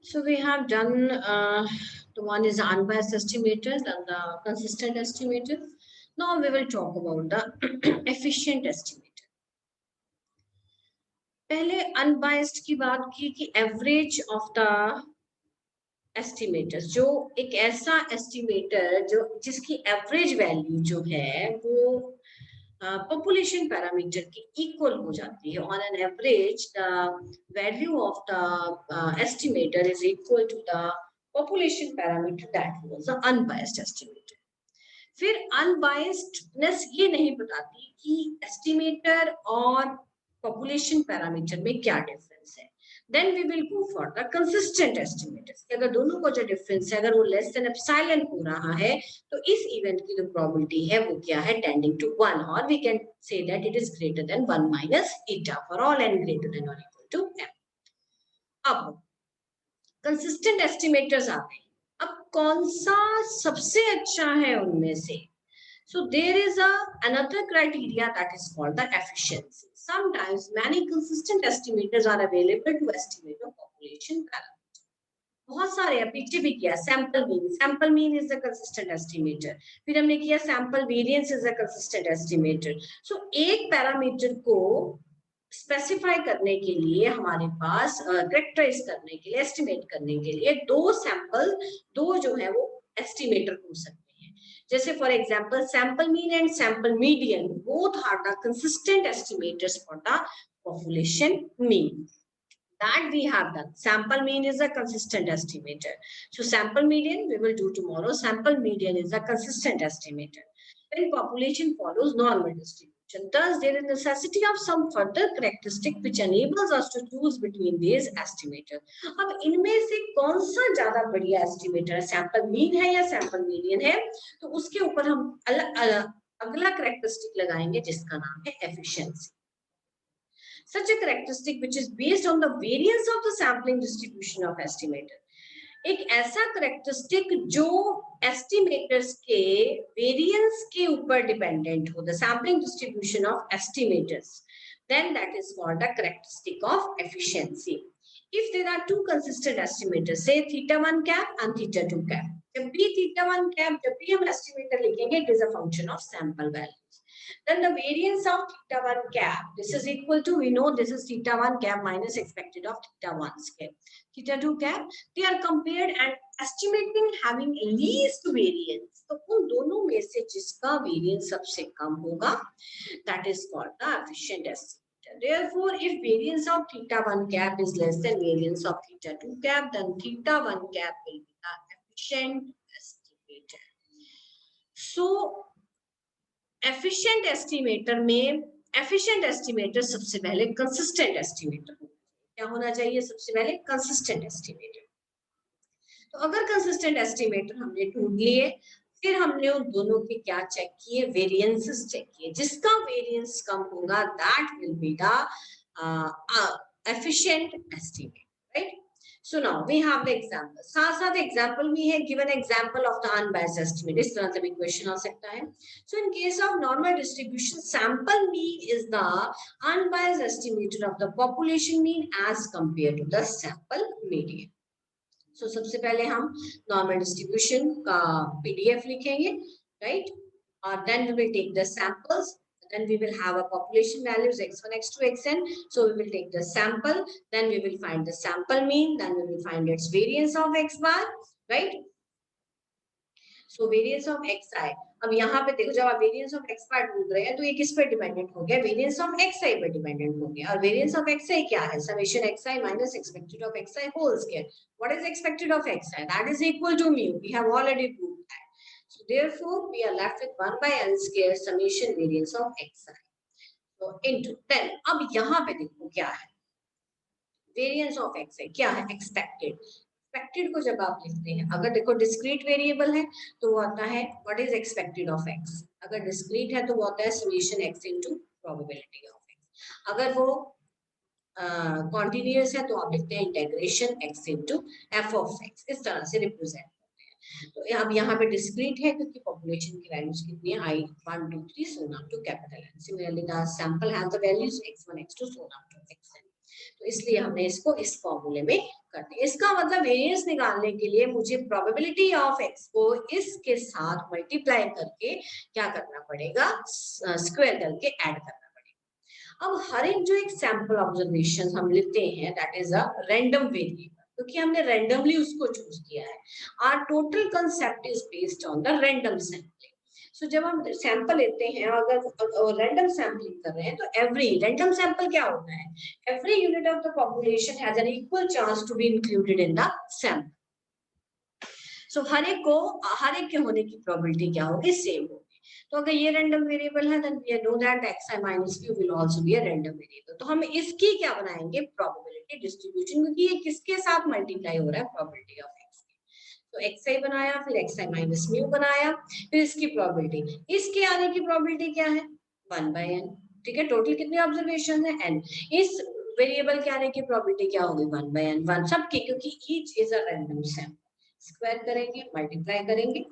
So we have done the one is unbiased estimators and the consistent estimators. Now we will talk about the efficient estimator. पहले unbiased की बात की कि average of the estimators, जो एक ऐसा estimator जो जिसकी average value जो है वो population parameter की equal हो जाती है. On an average, the value of the estimator is equal to the population parameter that was the unbiased estimator. फिर unbiasedness ये नहीं बताती कि estimator और population parameter में क्या difference है. Then we will go for the consistent estimators. अगर दोनों को जो difference है, अगर वो less than epsilon हो रहा है, तो इस event की जो probability है वो क्या है, tending to 1, or we can say that it is greater than 1 minus eta for all n greater than or equal to m. अब consistent estimators आ गए. अब कौन सा सबसे अच्छा है उनमें से? So there is another criteria that is called the efficiency. Sometimes many consistent estimators are available to estimate the population parameter. बहुत सारे पीछे भी किया sample mean is the consistent estimator. फिर हमने किया sample variance is the consistent estimator. So एक parameter को स्पेसिफाई करने के लिए हमारे पास कैरेक्टराइज करने के लिए एस्टिमेट करने के लिए दो जो है वो एस्टिमेटर हो सकते हैं. जैसे for example sample mean and sample median both are the consistent estimators for the population mean. That we have done. Sample mean is a consistent estimator. So sample median we will do tomorrow. Sample median is a consistent estimator. When population follows normal distribution, thus there is necessity of some further characteristic which enables us to choose between these estimators. अब इनमें से कौन सा ज्यादा बढ़िया estimator है, sample mean है या सैंपल मीडियन है, तो उसके ऊपर हम अगला करेक्टरिस्टिक लगाएंगे जिसका नाम है efficiency. Such a characteristic which is based on the variance of the sampling distribution of estimator. एक ऐसा characteristic जो estimators के variance के ऊपर dependent हो, the sampling distribution of estimators, then that is called the characteristic of efficiency. If there are two consistent estimators, say theta 1 cap and theta 2 cap, जब भी theta 1 cap जब भी हम estimator लिखेंगे, it is a function of sample values. Then the variance of theta 1 cap, this is equal to, we know this is theta 1 cap minus expected of theta 1 square. Theta 2 cap, they are compared and estimating having least variance. तो उन दोनों में से जिसका variance सबसे कम होगा, that is called the efficient estimator. Therefore, if variance of theta 1 cap is less than variance of theta 2 cap, then theta 1 cap will be the efficient estimator. So, efficient estimator में efficient estimator सबसे पहले consistent estimator क्या होना चाहिए, सबसे पहले consistent estimator. तो अगर कंसिस्टेंट एस्टिमेटर हमने ढूंढ लिए, फिर हमने उन दोनों के क्या चेक किए, वेरिएंसेस चेक किए. जिसका वेरिएंस कम होगा that will be the efficient estimator, right. So now we have the example. साथ साथ example भी है, given example of the unbiased estimate. इस तरह से भी question आ सकता है. So in case of normal distribution, sample mean is the unbiased estimator of the population mean as compared to the sample median. So सबसे पहले हम normal distribution का PDF लिखेंगे, right? Then we will take the samples. Then we will have a population values x1, x2, xn. So we will take the sample. Then we will find the sample mean. Then we will find its variance of x bar, right? So variance of xi. अब यहाँ पे देखो जब आप variance of x bar ढूंढ रहे हैं तो ये किस पे डिपेंडेंट हो गया, variance of xi पे डिपेंडेंट हो गया. और variance of xi क्या है, summation xi minus expected of xi whole square. What is expected of xi? That is equal to mu. We have already proved that. So therefore, we are left with 1 by n square summation variance of xi. So into then अब यहाँ पे देखो क्या है, variance of xi क्या है, expected. Expected को जब आप लिखते हैं, अगर देखो discrete variable है तो वो आता है what is expected of x. अगर discrete है तो वो आता है summation x into probability of x. अगर वो continuous है तो आप लिखते हैं integration x into f of x. इस तरह से represent. तो अब यहाँ पे डिस्क्रीट है क्योंकि पॉपुलेशन की वैल्यूज कितनी है, I 1 2 3 so on to capital N. Similarly, the sample has the values x1 x2 so on to xn. तो इसलिए हमने इसको इस फॉर्मूले में कर दिया। इसका मतलब वेरिएंस निकालने के लिए मुझे प्रोबेबिलिटी ऑफ एक्स को इसके साथ मल्टीप्लाई करके क्या करना पड़ेगा, स्क्वायर करके ऐड करना पड़ेगा। अब हर एक जो एक सैंपल ऑब्जर्वेशन हम लेते हैं that is a random variable, क्योंकि हमने रैंडमली उसको चूज किया है। Our total concept is based on the random sampling. So जब हम सैंपल लेते हैं, अगर रैंडम सैंपलिंग कर रहे हैं, तो एवरी रैंडम सैंपल क्या होता है, every unit of the population has an equal chance to be included in the sample. So हर एक के होने की प्रोबेबिलिटी क्या होगी, सेम होगी। तो अगर ये रैंडम वेरिएबल है, then we know that xi minus q will also be a random variable। तो हम इसकी क्या बनाएंगे, प्रोबेबिलिटी डिस्ट्रीब्यूशन, क्योंकि ये किसके साथ मल्टीप्लाई हो रहा है, प्रोबेबिलिटी ऑफ x। तो xi बनाया, फिर xi minus mu बनाया, फिर इसकी प्रोबेबिलिटी, इसके आने की प्रोबेबिलिटी क्या है, 1/n। ठीक है, टोटल कितने ऑब्जर्वेशन है, n। इस वेरिएबल के आने की प्रोबेबिलिटी क्या होगी, 1/n, 1 सबकी, क्योंकि each is a random sample. Square करेंगे, मल्टीप्लाई करेंगे,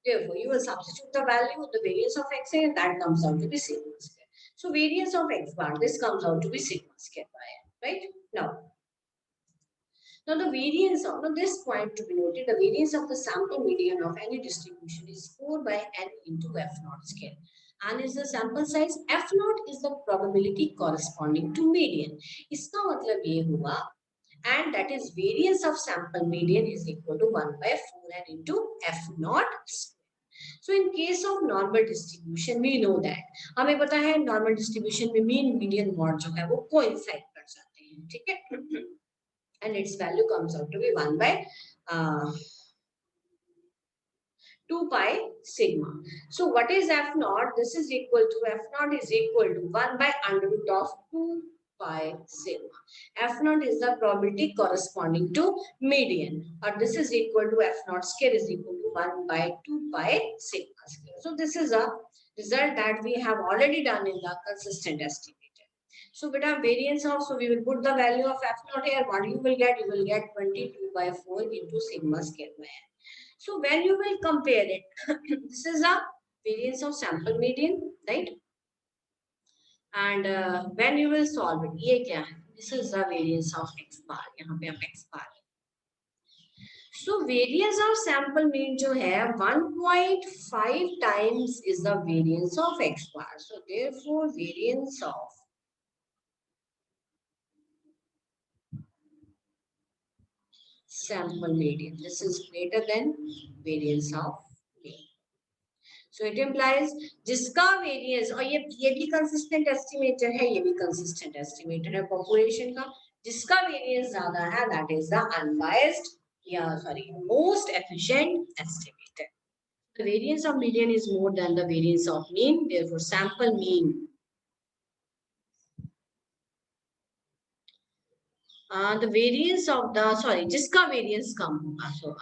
therefore you will substitute the value of the variance of x and that comes out to be sigma square. So variance of x bar, this comes out to be sigma square by n, right? Now the variance of, now this point to be noted, the variance of the sample median of any distribution is 4 by n into f naught square. n is the sample size, f naught is the probability corresponding to median. इसका मतलब ये हुआ, and that is variance of sample median is equal to 1 by 4n into f naught square. So in case of normal distribution, we know that हमें पता है normal distribution में mean median mod जो है वो coincide कर जाते हैं, ठीक है, and its value comes out to be 1 by 2 pi sigma. So what is f naught? This is equal to, f naught is equal to 1 by under root of 2 pi sigma. F naught is the probability corresponding to median, or this is equal to f naught square is equal to 1 by 2 pi sigma square. So this is a result that we have already done in the consistent estimator. So beta variance of, so we will put the value of f naught here. What you will get? You will get 22 by 4 into sigma square by n. So when you will compare it, this is a variance of sample median, right? And when you will solve it, ये क्या है? This is the variance of x bar. यहाँ पे हम x bar. So variance of sample mean जो है 1.5 times is the variance of x bar. So therefore variance of sample median, this is greater than variance of mean. So it implies जिसका variance, और ये भी consistent estimator है, ये भी consistent estimator है population का, जिसका variance ज्यादा है that is the unbiased, most efficient estimator. The variance of median is more than the variance of mean, therefore sample mean. The variance of the, जिसका variance कम होगा, so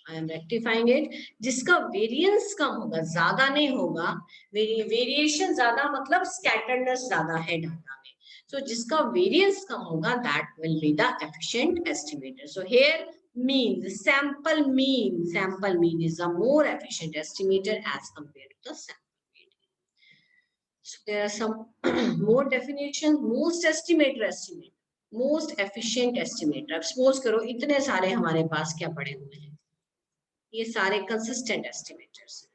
I am rectifying it, जिसका variance कम होगा, ज्यादा नहीं होगा, variation ज्यादा मतलब scatteredness ज्यादा है डाटा में, so जिसका variance कम होगा that will be the efficient estimator. So here mean, the sample mean is a more efficient estimator as compared to the sample median. So there are some more definitions. Most estimator estimate, most efficient estimator. अब suppose करो इतने सारे हमारे पास क्या पड़े हुए हैं, ये सारे कंसिस्टेंट एस्टिमेटर्स,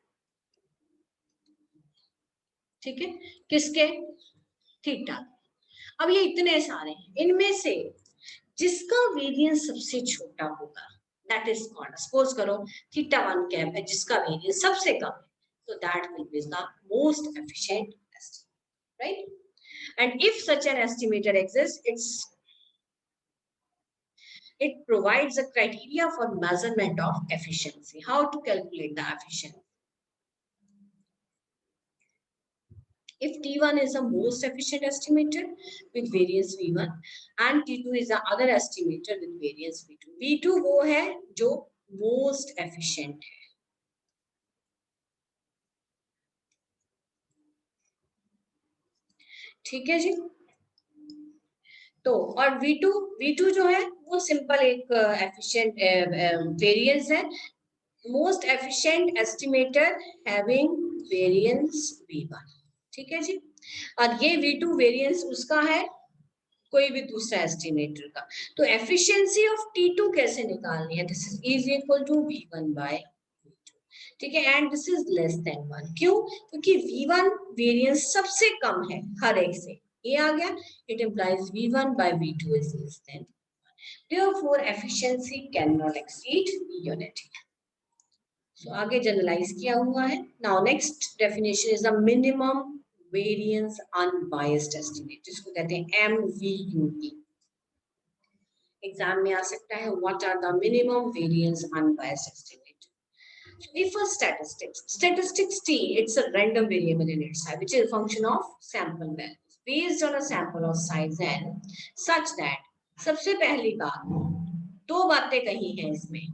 ठीक है, किसके, थीटा। अब ये इतने सारे हैं, इनमें से जिसका वेरिएंस सबसे छोटा होगा दैट इज कॉल्ड, सपोज करो थीटा 1 कैप है जिसका वेरिएंस सबसे कम है, so that will be the most efficient estimate, right? And if such an estimator exists, it provides a criteria for measurement of efficiency. How to calculate the efficiency? If T1 is the most efficient estimator with variance V1 and T2 is the other estimator with variance V2. V2 वो है जो most efficient है, ठीक है जी। तो और V2 जो है वो सिंपल एक एफिशिएंट वेरिएंस है, most efficient estimator having variance V1, ठीक है जी। और ये V2 वेरिएंस उसका है कोई भी दूसरा एस्टिमेटर का। तो एफिशिएंसी ऑफ T2 कैसे निकालनी है? This is equal to V1 by, ठीक है, and this is less than 1। क्यों? क्योंकि V1 वेरिएंस सबसे कम है हर एक से, ये आ गया, it implies V1 by V2 is less than, therefore efficiency cannot exceed unity। so आगे जनरलाइज किया हुआ है। Now next definition is the minimum variance unbiased estimate, जिसको कहते हैं MVUE। एग्जाम में आ सकता है, what are the minimum variance unbiased estimate. If a statistics T, it's a random variable in itself, which is a function of sample values based on a sample of size n, such that, सबसे पहली बात, दो बातें कही हैं इसमें।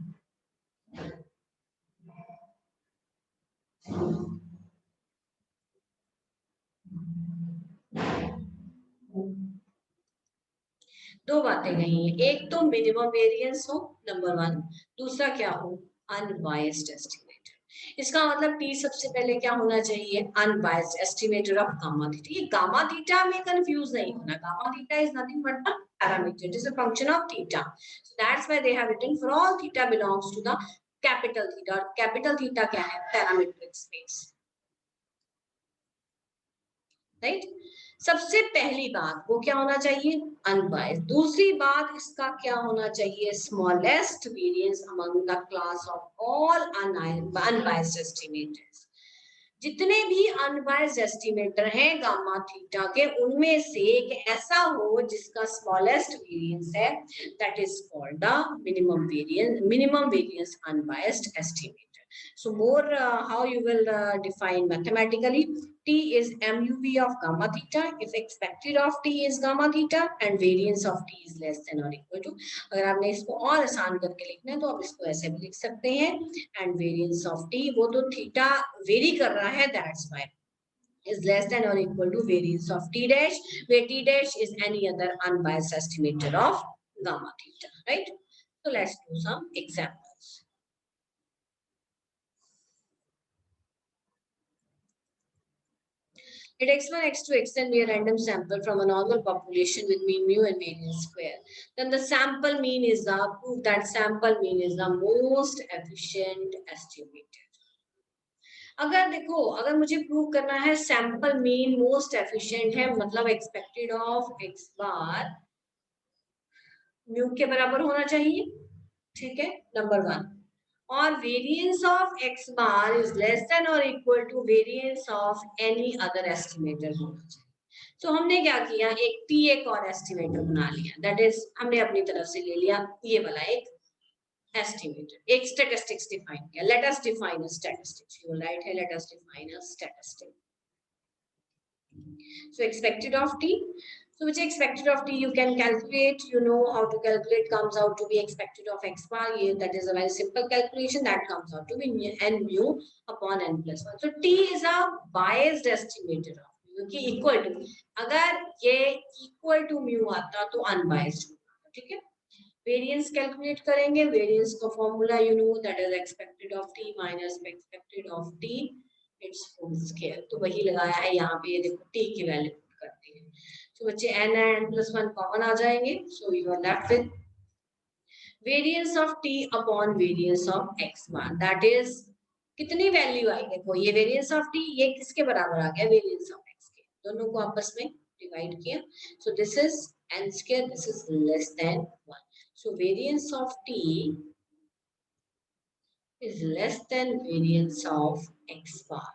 दो बातें कही हैं, एक तो मिनिमम वेरिएंस हो, नंबर 1, दूसरा क्या हो, अनबायस्ड एस्टिमेटर। इसका मतलब टी सबसे पहले क्या होना चाहिए, unbiased estimator of gamma theta. ये गामा थीटा में कंफ्यूज नहीं होना, gamma theta is nothing but the parameter, it is a function of theta, so that's why they have written for all theta belongs to the capital theta, और capital theta क्या है, parametric space, right. सबसे पहली बात वो क्या होना चाहिए, अनबायस्ड। दूसरी बात इसका क्या होना चाहिए, smallest variance among the class of all unbiased estimators. जितने भी अनबायस्ड एस्टिमेटर हैं गामा थीटा के, उनमें से एक ऐसा हो जिसका स्मॉलेस्ट वेरिएंस है, that is called the minimum variance unbiased estimator. So more how you will define mathematically, T is MUV of gamma theta if expected of T is gamma theta and variance of T is less than or equal to। अगर आपने इसको और आसान करके लिखना है तो आप इसको ऐसे भी लिख सकते हैं, and variance of T, वो तो थीटा वेरी कर रहा है, that's why is less than or equal to variance of T dash, where T dash is any other unbiased estimator of gamma theta, right? So let's do some examples. Let x1, x2, xn be a random sample from a normal population with mean mu and variance square. Then the sample mean is the proof that sample mean is the most efficient estimator. अगर देखो, अगर मुझे prove करना है sample mean most efficient है, मतलब expected of x bar mu के बराबर होना चाहिए, ठीक है, नंबर 1, और variance of x bar is less than और equal to variance of any other estimator होना चाहिए। तो हमने क्या किया, एक टी एक और एस्टिमेटर बना लिया, दैट इज हमने अपनी तरफ से ले लिया ये वाला एक एस्टिमेटर, एक स्टैटिस्टिक्स डिफाइन किया। Let us define a statistics, you right है, let us define a statistic. So expected of t, so which expected of t you can calculate, you know how to calculate, comes out to be expected of x bar, that is a very simple calculation, that comes out to be n mu upon n plus 1। so t is a biased estimator of mu, क्योंकि equal to, अगर ये equal to mu आता तो unbiased होता, ठीक है। Variance calculate करेंगे, variance का formula you know, that is expected of T minus expected of T it's whole square. तो वही लगाया है यहाँ पे, ये देखो टी की वैल्यू पुट करते हैं, तो बच्चे n and +1 कॉमन आ जाएंगे, so you are left with variance of T upon variance of x bar, that is कितनी वैल्यू आई, देखो ये वेरिएंस ऑफ टी, ये किसके बराबर आ गया, वेरिएंस ऑफ x के, दोनों को आपस में डिवाइड किया, so this is n square, this is less than 1। So variance of t is less than variance of x bar।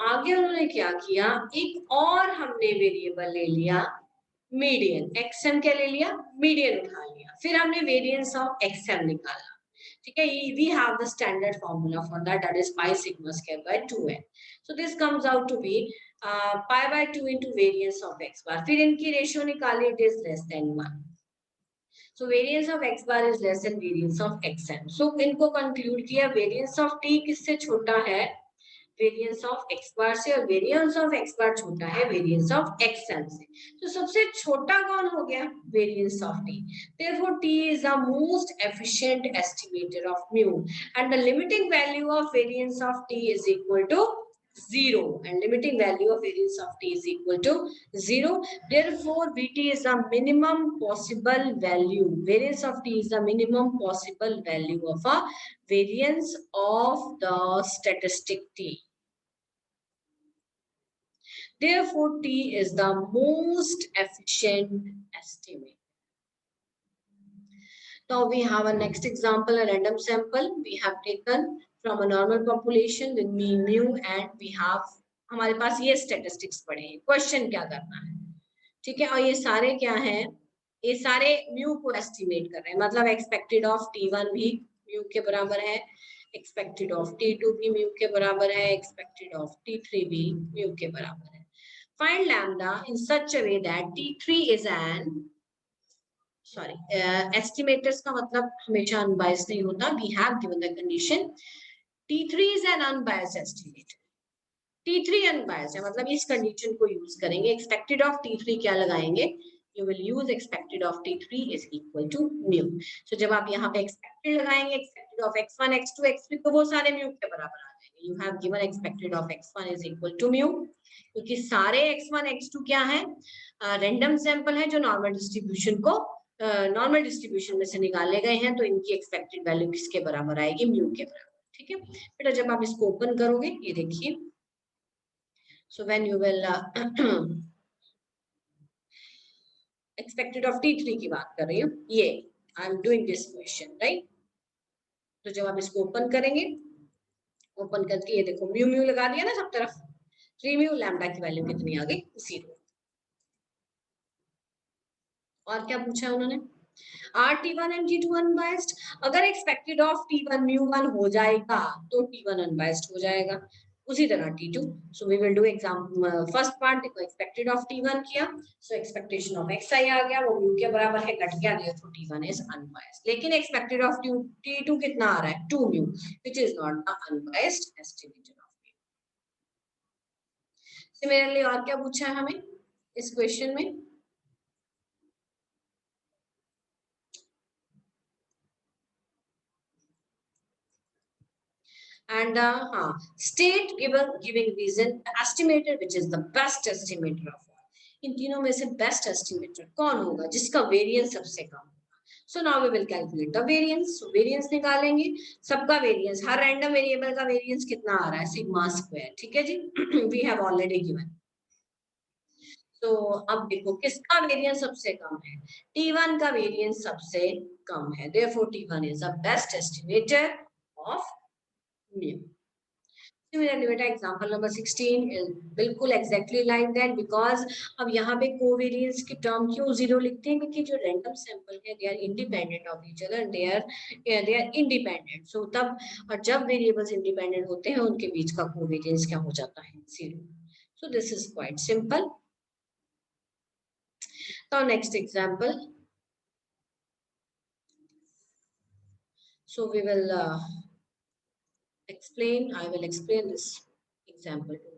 आगे उन्होंने क्या किया, एक और हमने वेरिएबल ले लिया मीडियन, एक्सएम क्या ले लिया, मीडियन उठा लिया, फिर हमने वेरिएंस ऑफ एक्सएम निकाला, ठीक है। We have the standard formula for that is pi sigma square by 2n। So this comes out to be pi by 2 into variance of x bar, फिर इनकी रेशियो निकाली, it is less than 1। So variance of x bar is less than variance of xn. So इनको conclude किया variance of t किससे छोटा है, variance of x बार से, और वेरिएंस ऑफ एक्स बार छोटा है वेरिएंस ऑफ एक्स एन से। तो सबसे छोटा कौन हो गया, variance of T. therefore t is the most efficient estimator of mu and the limiting value of variance of t is equal to 0, and limiting value of variance of t is equal to 0. Therefore vt is the minimum possible value, variance of t is the minimum possible value of a variance of the statistic t. Therefore, T is the most efficient estimate. Now we have a next example, a random sample we have taken from a normal population with mean mu, and we have हमारे पास ये statistics पड़े हैं, question क्या करना है, ठीक है। और ये सारे क्या हैं, ये सारे mu को estimate कर रहे हैं, मतलब expected of T1 भी mu के बराबर है, expected of T2 भी mu के बराबर है, expected of T3 भी mu के बराबर है। Find lambda in such a way that T3 is an estimators का मतलब हमेशा unbiased नहीं होता. We have given the condition T3 is an unbiased estimator. T3 unbiased है, मतलब इस condition को use करेंगे. Expected of T3 क्या लगाएंगे? You will use expected of T3 is equal to mu. So जब आप यहाँ पे expected लगाएंगे, expected of x1, x2, x3 तो वो सारे mu के बराबर आ जाएंगे. You have given expected of x1 is equal to mu. क्योंकि सारे x1, x2 क्या है, रैंडम सैंपल है जो नॉर्मल डिस्ट्रीब्यूशन को नॉर्मल डिस्ट्रीब्यूशन में से निकाले गए हैं, तो इनकी एक्सपेक्टेड वैल्यू किसके बराबर आएगी, म्यू के बराबर, ठीक है बेटा। जब आप इसको ओपन करोगे, ये देखिए, so when you will expected of T3 की बात कर रही हूँ, ये I am doing this question right. तो जब आप इसको ओपन करेंगे, ओपन करके ये देखो म्यू म्यू लगा दिया ना सब तरफ, 3 म्यू, लैम्डा की वैल्यू कितनी आ गई, 0। और क्या पूछा उन्होंने, are T1 and T2 unbiased. अगर एक्सपेक्टेड ऑफ T1 μ1 हो जाएगा तो T1 अनबायस्ड हो जाएगा, उसी तरह T2। So we will do exam first part, देखो एक्सपेक्टेड ऑफ T1 किया, सो एक्सपेक्टेशन ऑफ xi आ गया, वो म्यू के बराबर है, घट गया, तो T1 इज अनबायस्ड। लेकिन एक्सपेक्टेड ऑफ T2 कितना आ रहा है, 2 mu, which is not the unbiased estimator of mu. Similarly और क्या पूछा है हमें इस क्वेश्चन में, and state giving reason estimator which is the best estimator of all. इन तीनों में से बेस्ट एस्टिमेटर कौन होगा जिसका वेरिएंस सबसे कम होगा। So now we will calculate the variance. Variance निकालेंगे, सबका वेरिएंस, हर रैंडम वेरिएबल का वेरिएंस कितना आ रहा है, सिग्मा स्क्वायर, ठीक है जी। We have already given. तो अब देखो किसका वेरिएंस सबसे कम है, T1 का वेरिएंस सबसे कम है, therefore T1 is the best estimator of mu. Similarly, बेटा example number 16 is बिल्कुल exactly like that, because अब यहाँ पे covariance की term क्यों 0 लिखते हैं, क्योंकि जो random sample है they are independent of each other, they are independent. So तब, और जब variables independent होते हैं उनके बीच का covariance क्या हो जाता है, 0. So this is quite simple. Now next example. So we will I will explain this example to